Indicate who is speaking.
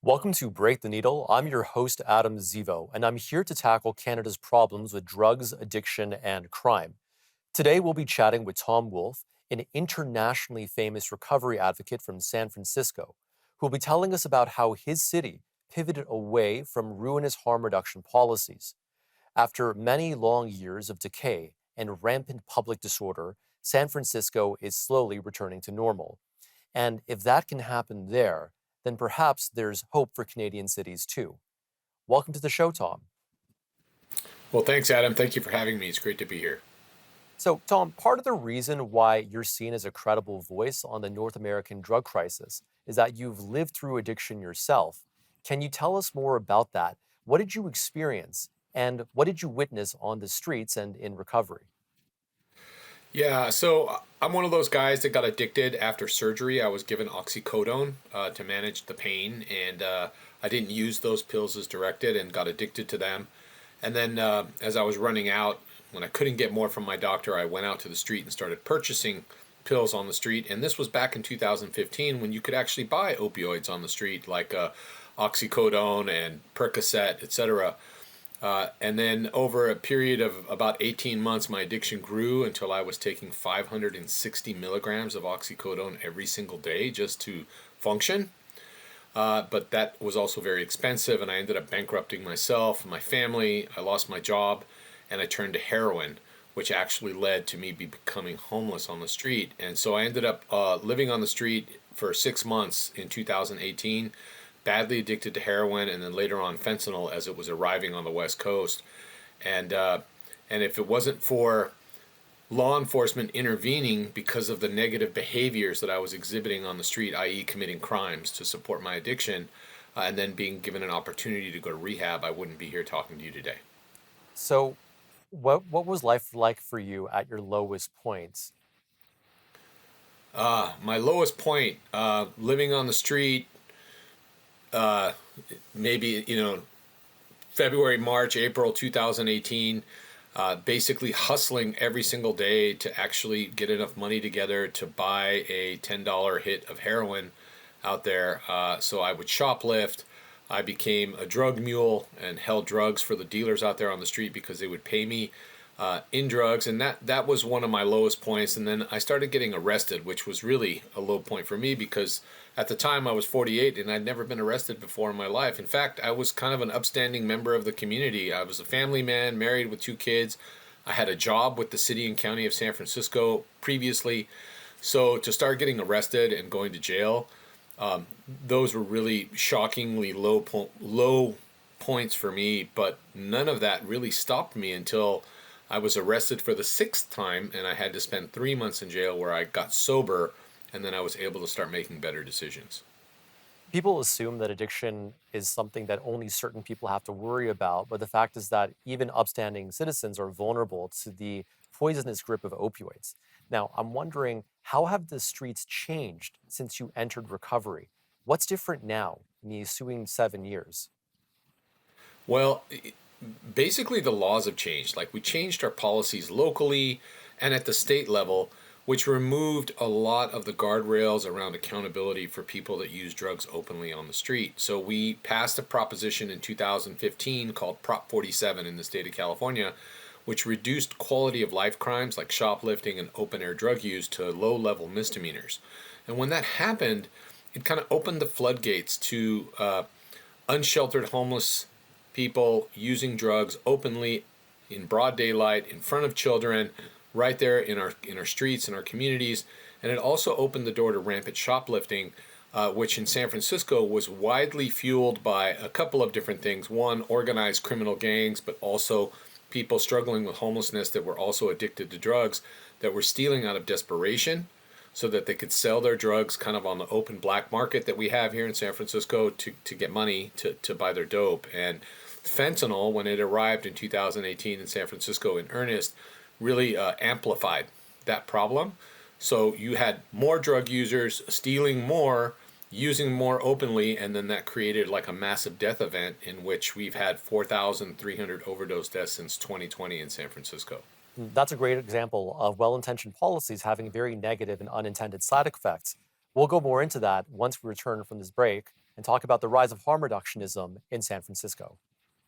Speaker 1: Welcome to Break the Needle. I'm your host, Adam Zivo, and I'm here to tackle Canada's problems with drugs, addiction, and crime. Today, we'll be chatting with Tom Wolf, an internationally famous recovery advocate from San Francisco, who will be telling us about how his city pivoted away from ruinous harm reduction policies. After many long years of decay and rampant public disorder, San Francisco is slowly returning to normal. And if that can happen there, then perhaps there's hope for Canadian cities too. Welcome to the show, Tom.
Speaker 2: Well, thanks, Adam. Thank you for having me. It's great to be here.
Speaker 1: So, Tom, part of the reason why you're seen as a credible voice on the North American drug crisis is that you've lived through addiction yourself. Can you tell us more about that? What did you experience? And what did you witness on the streets and in recovery?
Speaker 2: Yeah, so I'm one of those guys that got addicted after surgery. I was given oxycodone to manage the pain, and I didn't use those pills as directed and got addicted to them. And then as I was running out, when I couldn't get more from my doctor, I went out to the street and started purchasing pills on the street. And this was back in 2015 when you could actually buy opioids on the street, like oxycodone and Percocet, etc. And then over a period of about 18 months, my addiction grew until I was taking 560 milligrams of oxycodone every single day just to function. But that was also very expensive, and I ended up bankrupting myself and my family. I lost my job, and I turned to heroin, which actually led to me becoming homeless on the street. And so I ended up living on the street for 6 months in 2018, badly addicted to heroin, and then later on fentanyl as it was arriving on the West Coast. And and if it wasn't for law enforcement intervening because of the negative behaviors that I was exhibiting on the street, i.e., committing crimes to support my addiction, and then being given an opportunity to go to rehab, I wouldn't be here talking to you today.
Speaker 1: So, what was life like for you at your lowest points?
Speaker 2: My lowest point, living on the street, uh, maybe, February, March, April 2018, basically hustling every single day to actually get enough money together to buy a $10 hit of heroin out there. So I would shoplift. I became a drug mule and held drugs for the dealers out there on the street because they would pay me in drugs, and that was one of my lowest points. And then I started getting arrested, which was really a low point for me because at the time I was 48 and I'd never been arrested before in my life. In fact, I was kind of an upstanding member of the community. I was a family man, married with 2 kids. I had a job with the city and county of San Francisco previously. So to start getting arrested and going to jail, those were really shockingly low points for me. But none of that really stopped me until I was arrested for the sixth time, and I had to spend 3 months in jail where I got sober, and then I was able to start making better decisions.
Speaker 1: People assume that addiction is something that only certain people have to worry about, but the fact is that even upstanding citizens are vulnerable to the poisonous grip of opioids. Now, I'm wondering, how have the streets changed since you entered recovery? What's different now in the ensuing 7 years?
Speaker 2: Well, basically, the laws have changed. Like, we changed our policies locally and at the state level, which removed a lot of the guardrails around accountability for people that use drugs openly on the street. So we passed a proposition in 2015 called Prop 47 in the state of California, which reduced quality of life crimes like shoplifting and open air drug use to low level misdemeanors. And when that happened, it kind of opened the floodgates to unsheltered homeless people using drugs openly in broad daylight in front of children right there in our streets in our communities. And it also opened the door to rampant shoplifting, which in San Francisco was widely fueled by a couple of different things. One, organized criminal gangs, but also people struggling with homelessness that were also addicted to drugs that were stealing out of desperation so that they could sell their drugs kind of on the open black market that we have here in San Francisco to get money to buy their dope. And fentanyl, when it arrived in 2018 in San Francisco in earnest, really amplified that problem. So you had more drug users stealing more, using more openly, and then that created like a massive death event in which we've had 4,300 overdose deaths since 2020 in San Francisco.
Speaker 1: That's a great example of well intentioned policies having very negative and unintended side effects. We'll go more into that once we return from this break. and talk about the rise of harm reductionism in San Francisco.